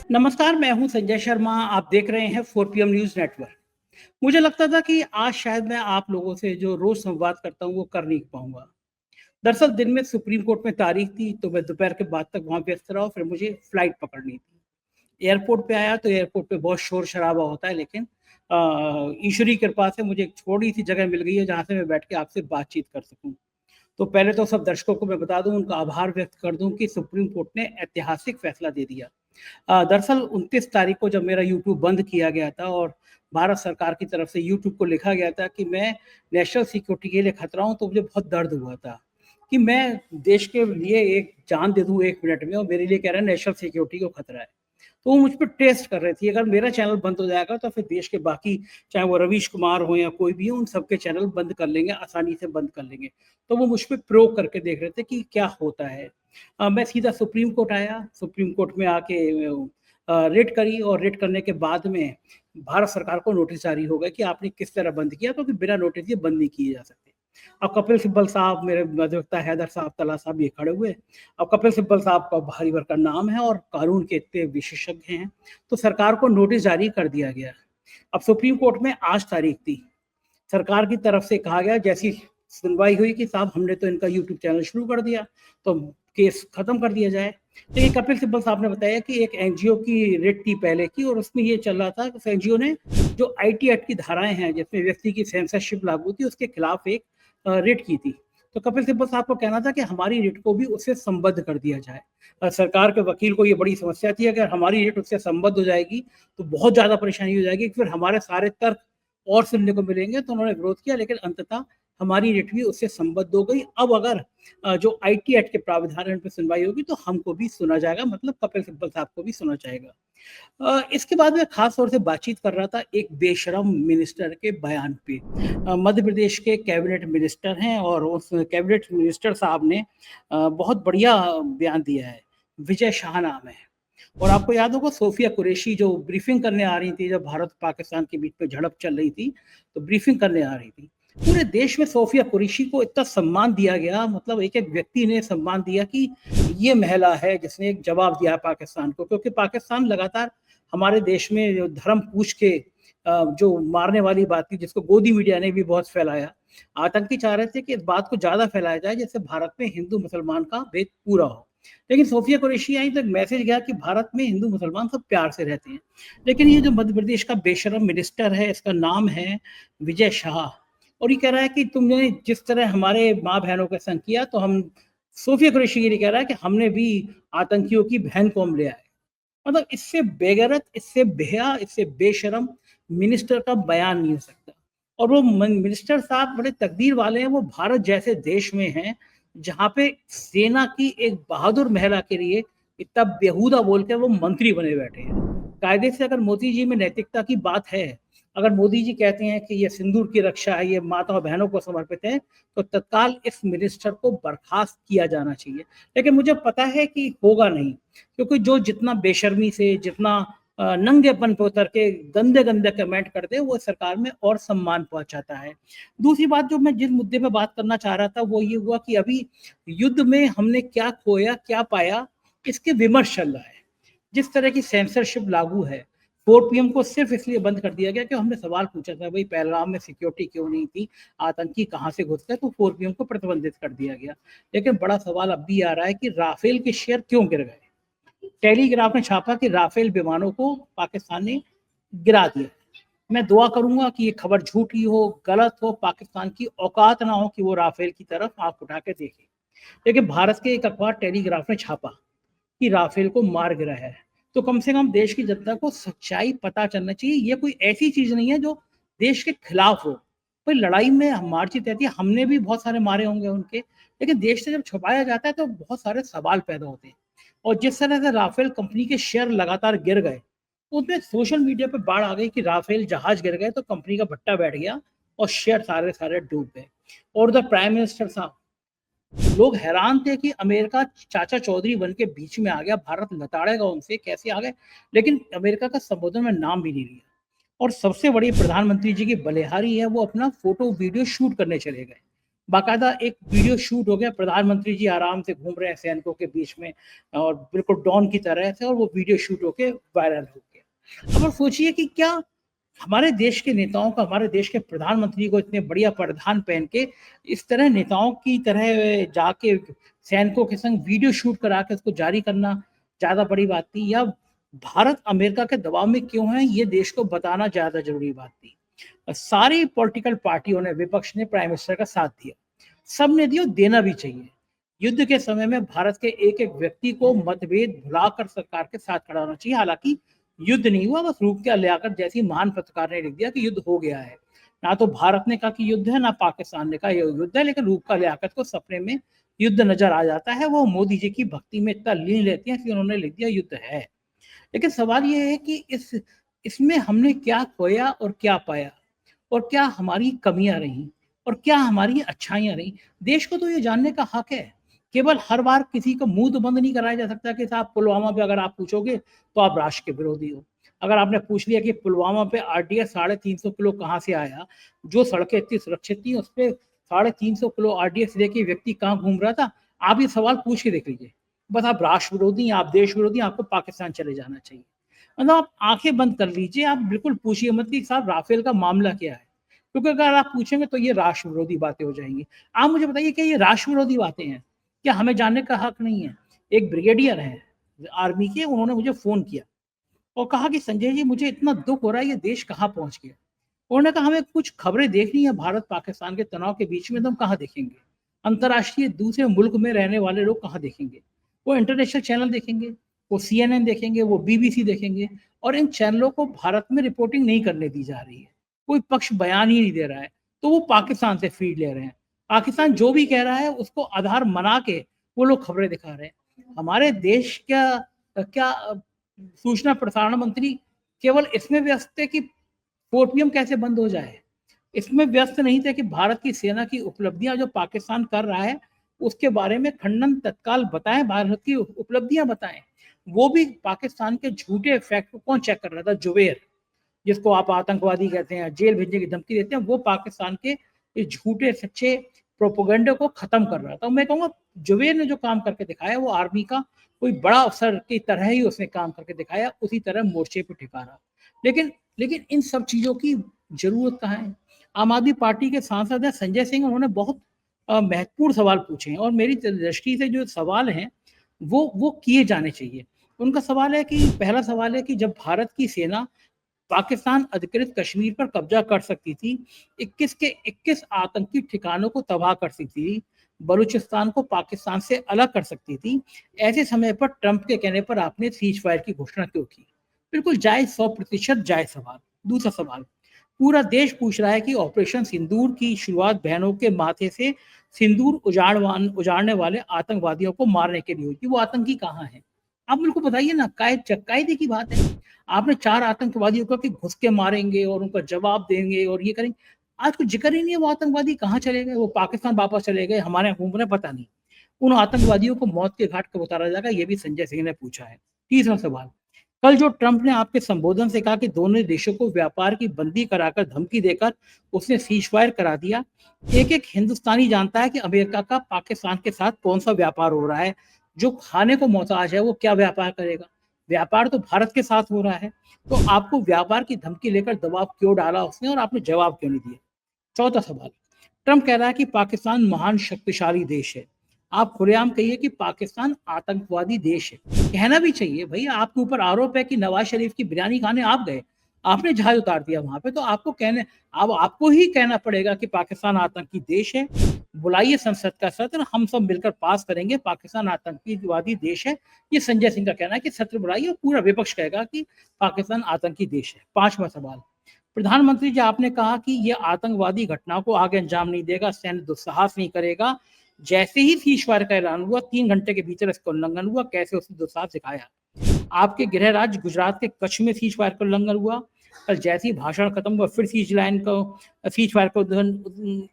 नमस्कार, मैं हूं संजय शर्मा। आप देख रहे हैं 4 पीएम न्यूज़ नेटवर्क। मुझे लगता था कि आज शायद मैं आप लोगों से जो रोज़ संवाद करता हूं, वो कर नहीं पाऊँगा। दरअसल दिन में सुप्रीम कोर्ट में तारीख थी, तो मैं दोपहर के बाद तक वहाँ व्यस्त रहा और फिर मुझे फ्लाइट पकड़नी थी। एयरपोर्ट पे आया तो एयरपोर्ट पे बहुत शोर-शराबा होता है, लेकिन ईश्वर की कृपा से मुझे एक छोटी-सी जगह मिल गई है, जहाँ से मैं बैठ के आपसे बातचीत कर सकूँ। तो पहले तो सब दर्शकों को मैं बता दूँ, उनका आभार व्यक्त कर दूँ कि सुप्रीम कोर्ट ने ऐतिहासिक फैसला दे दिया। दरअसल 29 तारीख को जब मेरा यूट्यूब बंद किया गया था और भारत सरकार की तरफ से यूट्यूब को लिखा गया था कि मैं नेशनल सिक्योरिटी के लिए खतरा हूँ, तो मुझे बहुत दर्द हुआ था कि मैं देश के लिए एक जान दे दूँ 1 मिनट में और मेरे लिए कह रहे हैं नेशनल सिक्योरिटी को खतरा है। तो वो मुझ पे टेस्ट कर रही थी, अगर मेरा चैनल बंद हो जाएगा तो फिर देश के बाकी, चाहे वो रवीश कुमार हो या कोई भी हो, उन सबके चैनल बंद कर लेंगे, आसानी से बंद कर लेंगे। तो वो मुझ पे प्रयोग करके देख रहे थे कि क्या होता है। मैं सीधा सुप्रीम कोर्ट आया, सुप्रीम कोर्ट में आके रिट करी और रिट करने के बाद में भारत सरकार को नोटिस जारी हो गया कि आपने किस तरह बंद किया, क्योंकि बिना नोटिस ये बंद नहीं किए जा सकते। अब कपिल सिब्बल साहब, मेरे अधिवक्ता हैदर साहब, तला साहब, ये खड़े हुए। अब कपिल सिब्बल साहब का भारी भरकम नाम है और कानून के इतने विशेषज्ञ हैं, तो सरकार को नोटिस जारी कर दिया गया। अब सुप्रीम कोर्ट में आज तारीख थी। सरकार की तरफ से कहा गया, जैसी सुनवाई हुई कि साहब हमने तो इनका यूट्यूब चैनल शुरू कर दिया, तो केस खत्म कर दिया जाए। लेकिन कपिल सिब्बल साहब ने बताया कि एक एनजीओ की रिट थी पहले की, और उसमें ये चल रहा था कि उस एनजीओ ने जो आईटी एक्ट की धाराएं हैं, जिसमें व्यक्ति की सेंसरशिप लागू थी, उसके खिलाफ एक रिट की थी। तो कपिल सिब्बल साहब को कहना था कि हमारी रिट को भी उससे संबद्ध कर दिया जाए। सरकार के वकील को ये बड़ी समस्या थी, अगर हमारी रिट उससे संबद्ध हो जाएगी तो बहुत ज्यादा परेशानी हो जाएगी, फिर हमारे सारे तर्क और सुनने को मिलेंगे। तो उन्होंने विरोध किया, लेकिन अंततः हमारी रिट भी उससे संबद्ध हो गई। अब अगर जो आईटी एक्ट के प्रावधान पे सुनवाई होगी तो हमको भी सुना जाएगा, मतलब कपिल सिब्बल साहब को भी सुना जाएगा। इसके बाद मैं खास तौर से बातचीत कर रहा था एक बेशरम मिनिस्टर के बयान पे। मध्य प्रदेश के कैबिनेट मिनिस्टर हैं और उस कैबिनेट मिनिस्टर साहब ने बहुत बढ़िया बयान दिया है। विजय शाह नाम है। और आपको याद होगा, सोफिया कुरैशी जो ब्रीफिंग करने आ रही थी, जब भारत पाकिस्तान के बीच में झड़प चल रही थी, तो ब्रीफिंग करने आ रही थी। पूरे देश में सोफिया कुरैशी को इतना सम्मान दिया गया, मतलब एक एक व्यक्ति ने सम्मान दिया कि ये महिला है जिसने एक जवाब दिया पाकिस्तान को, क्योंकि पाकिस्तान लगातार हमारे देश में जो धर्म पूछ के जो मारने वाली बात थी, जिसको गोदी मीडिया ने भी बहुत फैलाया। आतंकी चाह रहे थे कि इस बात को ज्यादा फैलाया जाए जिससे भारत में हिंदू मुसलमान का भेद पूरा हो। लेकिन सोफिया कुरैशी आई तो एक मैसेज गया कि भारत में हिंदू मुसलमान सब प्यार से रहते हैं। लेकिन ये जो मध्य प्रदेश का बेशरम मिनिस्टर है, इसका नाम है विजय शाह, और ये कह रहा है कि तुमने जिस तरह हमारे माँ बहनों के संग किया, तो हम, सोफिया कुरैशी ये कह रहा है कि हमने भी आतंकियों की बहन को हम ले आए। मतलब इससे बेगैरत, इससे बेहया, इससे बेशरम मिनिस्टर का बयान नहीं हो सकता। और वो मिनिस्टर साहब बड़े तकदीर वाले हैं, वो भारत जैसे देश में हैं जहाँ पे सेना की एक बहादुर महिला के लिए इतना बेहुदा बोल के वो मंत्री बने बैठे हैं। कायदे से अगर मोदी जी में नैतिकता की बात है, अगर मोदी जी कहते हैं कि ये सिंदूर की रक्षा है, ये माताओं बहनों को समर्पित है, तो तत्काल इस मिनिस्टर को बर्खास्त किया जाना चाहिए। लेकिन मुझे पता है कि होगा नहीं, क्योंकि जो जितना बेशर्मी से, जितना नंगेपन पे उतर के गंदे गंदे कमेंट कर दे, वो सरकार में और सम्मान पहुंचाता है। दूसरी बात, जो मैं जिस मुद्दे पे बात करना चाह रहा था, वो ये हुआ कि अभी युद्ध में हमने क्या खोया क्या पाया, इसके विमर्श चल रहा है। जिस तरह की सेंसरशिप लागू है, 4 पीएम को सिर्फ इसलिए बंद कर दिया गया कि हमने सवाल पूछा था, भाई पहलगाम में सिक्योरिटी क्यों नहीं थी, आतंकी कहाँ से घुस गए, तो 4 पीएम को प्रतिबंधित कर दिया गया। लेकिन बड़ा सवाल अब भी आ रहा है कि राफेल के शेयर क्यों गिर गए। टेलीग्राफ ने छापा कि राफेल विमानों को पाकिस्तान ने गिरा दिया। मैं दुआ करूंगा कि ये खबर झूठी हो, गलत हो, पाकिस्तान की औकात ना हो कि वो राफेल की तरफ आंख उठा के देखे। लेकिन भारत के एक अखबार टेलीग्राफ ने छापा कि राफेल को मार गिरा है, तो कम से कम देश की जनता को सच्चाई पता चलना चाहिए। ये कोई ऐसी चीज नहीं है जो देश के खिलाफ हो। भाई लड़ाई में हम मार जीत रहती है, हमने भी बहुत सारे मारे होंगे उनके, लेकिन देश से जब छुपाया जाता है तो बहुत सारे सवाल पैदा होते हैं। और जिस तरह से राफेल कंपनी के शेयर लगातार गिर गए, उसमें सोशल मीडिया पे बाढ़ आ गई कि राफेल जहाज गिर गए तो कंपनी का भट्टा बैठ गया और शेयर सारे सारे डूब गए। और उधर प्राइम मिनिस्टर साहब, लोग हैरान थे कि अमेरिका चाचा चौधरी बन के बीच में आ गया, भारत लताड़ेगा उनसे, कैसे आ गए। लेकिन अमेरिका का संबोधन में नाम भी नहीं लिया। और सबसे बड़ी प्रधानमंत्री जी की बलिहारी है, वो अपना फोटो वीडियो शूट करने चले गए। बाकायदा एक वीडियो शूट हो गया, प्रधानमंत्री जी आराम से घूम रहे हैं सैनिकों के बीच में और बिल्कुल डॉन की तरह से, और वो वीडियो शूट होके वायरल हो गया। अब आप सोचिए कि क्या हमारे देश के नेताओं का, हमारे देश के प्रधानमंत्री को इतने बढ़िया परिधान पहन के इस तरह नेताओं की तरह जाके सैनिकों के संग वीडियो शूट करा के उसको जारी करना ज़्यादा बड़ी बात थी, या भारत अमेरिका के दबाव में क्यों है ये देश को बताना ज़्यादा ज़रूरी बात थी। सारी पॉलिटिकल पार्टियों ने, विपक्ष ने प्राइम मिनिस्टर का साथ दिया, सब ने दिया, देना भी चाहिए। युद्ध के समय में भारत के एक-एक व्यक्ति को मतभेद भुलाकर सरकार के साथ खड़ा होना चाहिए। हालाँकि युद्ध नहीं हुआ, बस रूपक्या लियाकत जैसी महान पत्रकार ने लिख दिया कि युद्ध हो गया है। ना तो भारत ने कहा कि युद्ध है, ना पाकिस्तान ने कहा ये युद्ध है, लेकिन रूपक्या लियाकत को सपने में युद्ध नज़र आ जाता है। वो मोदी जी की भक्ति में इतना लीन रहती हैं कि उन्होंने लिख दिया युद्ध है। लेकिन सवाल ये है कि इसमें हमने क्या खोया और क्या पाया? और क्या हमारी कमियाँ रहीं और क्या हमारी अच्छाइयाँ रहीं? देश को तो ये जानने का हक है। केवल हर बार किसी को मुँह तो बंद नहीं कराया जा सकता कि साहब पुलवामा पे अगर आप पूछोगे तो आप राष्ट्र के विरोधी हो। अगर आपने पूछ लिया कि पुलवामा पे आरडीएक्स 350 किलो कहाँ से आया? जो सड़कें इतनी सुरक्षित थी उस पे 350 किलो आरडीएक्स लेके व्यक्ति कहाँ घूम रहा था? आप ये सवाल पूछ के देख लीजिए। बस आप राष्ट्र विरोधी हैं, आप देश विरोधी हैं, आपको पाकिस्तान चले जाना चाहिए। मतलब आप आँखें बंद कर लीजिए, आप बिल्कुल पूछिए मत कि साहब राफेल का मामला क्या है? क्योंकि अगर आप पूछेंगे तो ये राष्ट्र विरोधी बातें हो जाएँगी। आप मुझे बताइए क्या ये राष्ट्र विरोधी बातें हैं? क्या हमें जानने का हक नहीं है? एक ब्रिगेडियर हैं आर्मी के, उन्होंने मुझे फ़ोन किया और कहा कि संजय जी मुझे इतना दुःख हो रहा है, ये देश कहाँ पहुँच गया। उन्होंने कहा हमें कुछ खबरें देखनी है भारत-पाकिस्तान के तनाव के बीच में, तो हम कहाँ देखेंगे? अंतर्राष्ट्रीय दूसरे मुल्क में रहने वाले लोग कहाँ देखेंगे? वो इंटरनेशनल चैनल देखेंगे, वो सीएनएन देखेंगे, वो बीबीसी देखेंगे, और इन चैनलों को भारत में रिपोर्टिंग नहीं करने दी जा रही है। कोई पक्ष बयान ही नहीं दे रहा है, तो वो पाकिस्तान से फ़ीड ले रहे हैं। पाकिस्तान जो भी कह रहा है उसको आधार बना के वो लोग खबरें दिखा रहे हैं। हमारे देश क्या क्या सूचना प्रसारण मंत्री केवल इसमें व्यस्त थे कि 4 पीएम कैसे बंद हो जाए। इसमें व्यस्त नहीं थे कि भारत की सेना की उपलब्धियाँ जो पाकिस्तान कर रहा है, उसके बारे में खंडन तत्काल बताएँ, भारत की उपलब्धियाँ बताएँ। वो भी पाकिस्तान के झूठे फैक्ट को कौन चेक कर रहा था? जुबैर, जिसको आप आतंकवादी कहते हैं, जेल भेजने की धमकी देते हैं, वो पाकिस्तान के इस झूठे सच्चे प्रोपेगेंडे को खत्म कर रहा था। मैं कहूँगा जुबैर ने जो काम करके दिखाया वो आर्मी का कोई बड़ा अफ़सर की तरह ही उसने काम करके दिखाया, उसी तरह मोर्चे पे टिका रहा। लेकिन लेकिन इन सब चीज़ों की ज़रूरत कहाँ है? आम आदमी पार्टी के सांसद हैं संजय सिंह, उन्होंने बहुत महत्वपूर्ण सवाल पूछे हैं और मेरी दृष्टि से जो सवाल हैं, वो किए जाने चाहिए। उनका सवाल है कि पहला सवाल है कि जब भारत की सेना पाकिस्तान अधिकृत कश्मीर पर कब्जा कर सकती थी, 21 के 21 आतंकी ठिकानों को तबाह कर सकती थी, बलूचिस्तान को पाकिस्तान से अलग कर सकती थी, ऐसे समय पर ट्रंप के कहने पर आपने सीज़ फायर की घोषणा क्यों की? बिल्कुल जायज़, 100% जायज़ सवाल। दूसरा सवाल, पूरा देश पूछ रहा है कि ऑपरेशन सिंदूर की शुरुआत बहनों के माथे से सिंदूर उजाड़ने वाले आतंकवादियों को मारने के लिए हुई थी। वो आतंकी कहाँ हैं? आप मेरे को बताइए ना, कायदे की बात है। आपने 4 आतंकवादियों को कि घुस के मारेंगे और उनका जवाब देंगे और ये करेंगे। आज कुछ ज़िक्र ही नहीं है वो आतंकवादी कहाँ चले गए? वो पाकिस्तान वापस चले गए, हमारे यहाँ घूम रहे हैं, पता नहीं। उन आतंकवादियों को मौत के घाट कब उतारा जाएगा, ये भी संजय सिंह ने पूछा है। तीसरा सवाल, कल जो ट्रंप ने आपके संबोधन से कहा कि दोनों देशों को व्यापार की बंदी कराकर धमकी देकर उसने सीज़फायर करा दिया। एक-एक हिंदुस्तानी जानता है कि अमेरिका का पाकिस्तान के साथ कौन-सा व्यापार हो रहा है। जो खाने को मोहताज है वो क्या व्यापार करेगा? व्यापार तो भारत के साथ हो रहा है। तो आपको व्यापार की धमकी लेकर दबाव क्यों डाला उसने और आपने जवाब क्यों नहीं दिया? चौथा सवाल, ट्रंप कह रहा है कि पाकिस्तान महान शक्तिशाली देश है। आप खुलेआम कहिए कि पाकिस्तान आतंकवादी देश है। कहना भी चाहिए भई, आपके ऊपर आरोप है कि नवाज़ शरीफ की बिरयानी खाने आप गए। आपने जहाज़ उतार दिया वहाँ पे, तो आपको कहने अब आपको ही कहना पड़ेगा कि पाकिस्तान आतंकी देश है। बुलाइए संसद का सत्र, हम सब मिलकर पास करेंगे, पाकिस्तान आतंकीवादी देश है। ये संजय सिंह का कहना है कि सत्र बुलाइए और पूरा विपक्ष कहेगा कि पाकिस्तान आतंकी देश है। 5वां सवाल, प्रधानमंत्री जी आपने कहा कि ये आतंकवादी घटनाओं को आगे अंजाम नहीं देगा, सैन्य दुस्साहस नहीं करेगा। जैसे ही सीज़फायर का ऐलान हुआ 3 घंटे के भीतर इसका उल्लंघन हुआ, कैसे उसने दुस्साहस दिखाया। आपके गृह राज्य गुजरात के कच्छ में सीज़फायर का उल्लंघन हुआ। कल जैसे ही भाषण खत्म हुआ फिर सीज़फायर का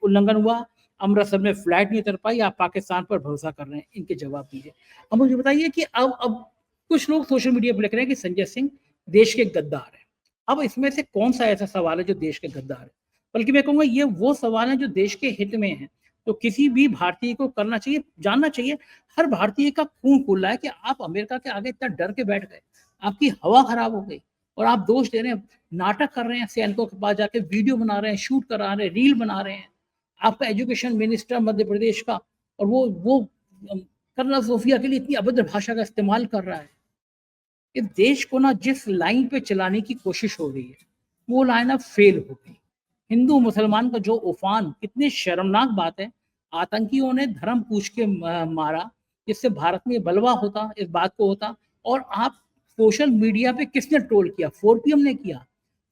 उल्लंघन हुआ। अमृतसर में फ्लाइट नहीं उतर पाई, आप पाकिस्तान पर भरोसा कर रहे हैं, इनके जवाब दीजिए। अब मुझे बताइए कि अब कुछ लोग सोशल मीडिया पे लिख रहे हैं कि संजय सिंह देश के गद्दार हैं। अब इसमें से कौन-सा ऐसा सवाल है जो देश के गद्दार है? बल्कि मैं कहूँगा ये वो सवाल है जो देश के हित में है। तो किसी भी भारतीय को करना चाहिए, जानना चाहिए, हर भारतीय का खून खूल रहा है कि आप अमेरिका के आगे इतना डर के बैठ गए, आपकी हवा खराब हो गई और आप दोष दे रहे हैं, नाटक कर रहे हैं, सैनिकों के पास जाके वीडियो बना रहे हैं, शूट करा रहे हैं, रील बना रहे हैं। आपका एजुकेशन मिनिस्टर मध्य प्रदेश का, और वो कर्नल सोफिया के लिए इतनी अभद्र भाषा का इस्तेमाल कर रहा है। इस देश को ना जिस लाइन पे चलाने की कोशिश हो रही है, वो लाइन अब फेल हो गई। हिंदू मुसलमान का जो उफान, कितनी शर्मनाक बात है। आतंकियों ने धर्म पूछ के मारा, जिससे भारत में बलवा होता, इस बात को होता। और आप सोशल मीडिया पे किसने ट्रोल किया? 4PM ने किया।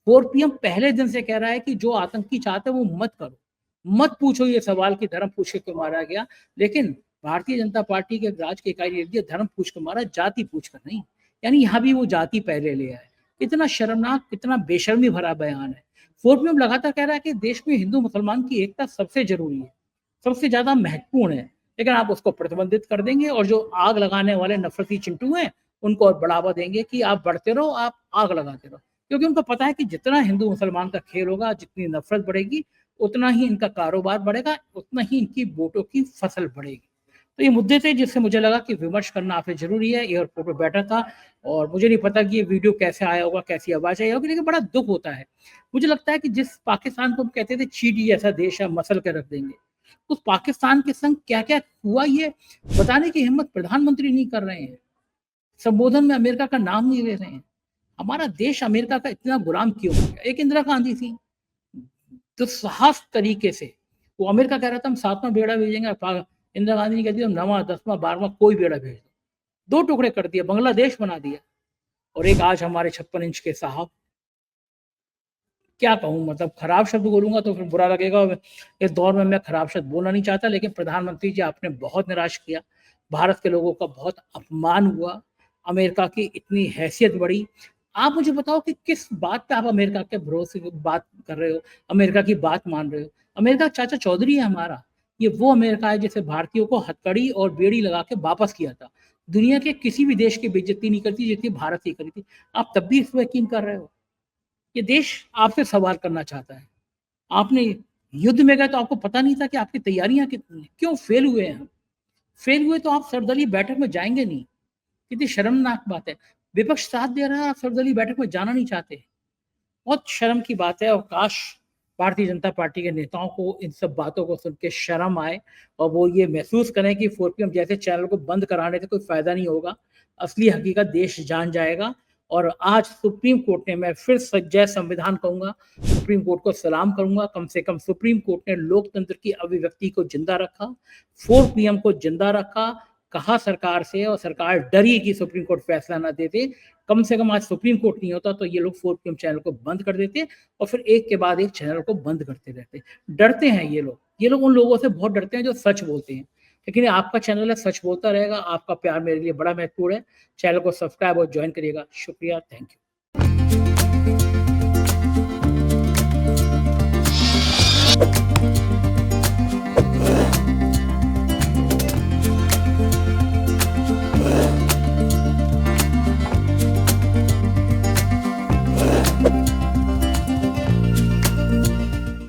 4PM पहले दिन से कह रहा है कि जो आतंकी चाहते हैं वो मत करो, मत पूछो ये सवाल कि धर्म पूछ के क्यों मारा गया। लेकिन भारतीय जनता पार्टी के राज के इकाई ने दिया, धर्म पूछ कर मारा, जाति पूछ कर नहीं। यानी यहाँ भी वो जाति पहले ले आए। कितना शर्मनाक, कितना बेशर्मी भरा बयान है। 4PM लगातार कह रहा है कि देश में हिंदू मुसलमान की एकता सबसे जरूरी है, सबसे ज्यादा महत्वपूर्ण है, लेकिन आप उसको प्रतिबंधित कर देंगे और जो आग लगाने वाले नफरती चिंटू हैं उनको और बढ़ावा देंगे कि आप बढ़ते रहो, आप आग लगाते रहो। क्योंकि उनको पता है कि जितना हिंदू मुसलमान का खेल होगा, जितनी नफरत बढ़ेगी, उतना ही इनका कारोबार बढ़ेगा, उतना ही इनकी वोटों की फसल बढ़ेगी। तो ये मुद्दे थे जिससे मुझे लगा कि विमर्श करना आपसे जरूरी है। एयरपोर्ट पे बैठा था और मुझे नहीं पता कि ये वीडियो कैसे आया होगा, कैसी आवाज आई होगी, लेकिन बड़ा दुख होता है। मुझे लगता है कि जिस पाकिस्तान को हम कहते थे चींटी जैसा देश है, मसल के रख देंगे, उस पाकिस्तान के संग क्या क्या हुआ ये बताने की हिम्मत प्रधानमंत्री नहीं कर रहे हैं। संबोधन में अमेरिका का नाम नहीं ले रहे हैं। हमारा देश अमेरिका का इतना गुलाम क्यों हो गया? एक इंदिरा गांधी थी, तो साहस तरीके से वो अमेरिका कह रहा था हम 7वां बेड़ा भेजेंगे, इंदिरा गांधी ने कह दिया 9वां 10वां 12वां कोई बेड़ा भेज दो। 2 टुकड़े कर दिया, बांग्लादेश बना दिया। और एक आज हमारे 56 इंच के साहब, क्या कहूँ, मतलब खराब शब्द बोलूंगा तो फिर बुरा लगेगा। इस दौर में मैं खराब शब्द बोलना नहीं चाहता, लेकिन प्रधानमंत्री जी आपने बहुत निराश किया। भारत के लोगों का बहुत अपमान हुआ। अमेरिका की इतनी हैसियत बढ़ी। आप मुझे बताओ कि किस बात पे आप अमेरिका के भरोसे की बात कर रहे हो, अमेरिका की बात मान रहे हो? अमेरिका चाचा चौधरी है हमारा। ये वो अमेरिका है जिसे भारतीयों को हथकड़ी और बेड़ी लगा के वापस किया था। दुनिया के किसी भी देश की बेइज्जती नहीं करती जितनी भारत की करी थी। आप तब भी इस पर यकीन कर रहे हो? ये देश आपसे सवाल करना चाहता है। आपने युद्ध में गए तो आपको पता नहीं था कि आपकी तैयारियां कितनी हैं? क्यों फेल हुए हैं? फेल हुए तो आप सर्वदलीय बैठक में जाएंगे नहीं। कितनी शर्मनाक बात है। विपक्ष साथ दे रहा है, आप सर्वदलीय बैठक में जाना नहीं चाहते। बहुत शर्म की बात है। और काश भारतीय जनता पार्टी के नेताओं को इन सब बातों को सुन के शर्म आए और वो ये महसूस करें कि 4PM जैसे चैनल को बंद कराने से कोई फायदा नहीं होगा। असली हकीकत देश जान जाएगा। और आज सुप्रीम कोर्ट ने, मैं फिर जय संविधान कहूंगा, सुप्रीम कोर्ट को सलाम करूंगा। कम से कम सुप्रीम कोर्ट ने लोकतंत्र की अभिव्यक्ति को जिंदा रखा, 4PM को जिंदा रखा। कहा सरकार से, और सरकार डरी कि सुप्रीम कोर्ट फैसला ना देते। कम से कम आज सुप्रीम कोर्ट नहीं होता तो ये लोग 4PM चैनल को बंद कर देते और फिर एक के बाद एक चैनल को बंद करते रहते। डरते हैं ये लोग उन लोगों से बहुत डरते हैं जो सच बोलते हैं। लेकिन ये आपका चैनल है, सच बोलता रहेगा। आपका प्यार मेरे लिए बड़ा महत्वपूर्ण है। चैनल को सब्सक्राइब और ज्वाइन करिएगा। शुक्रिया, थैंक यू।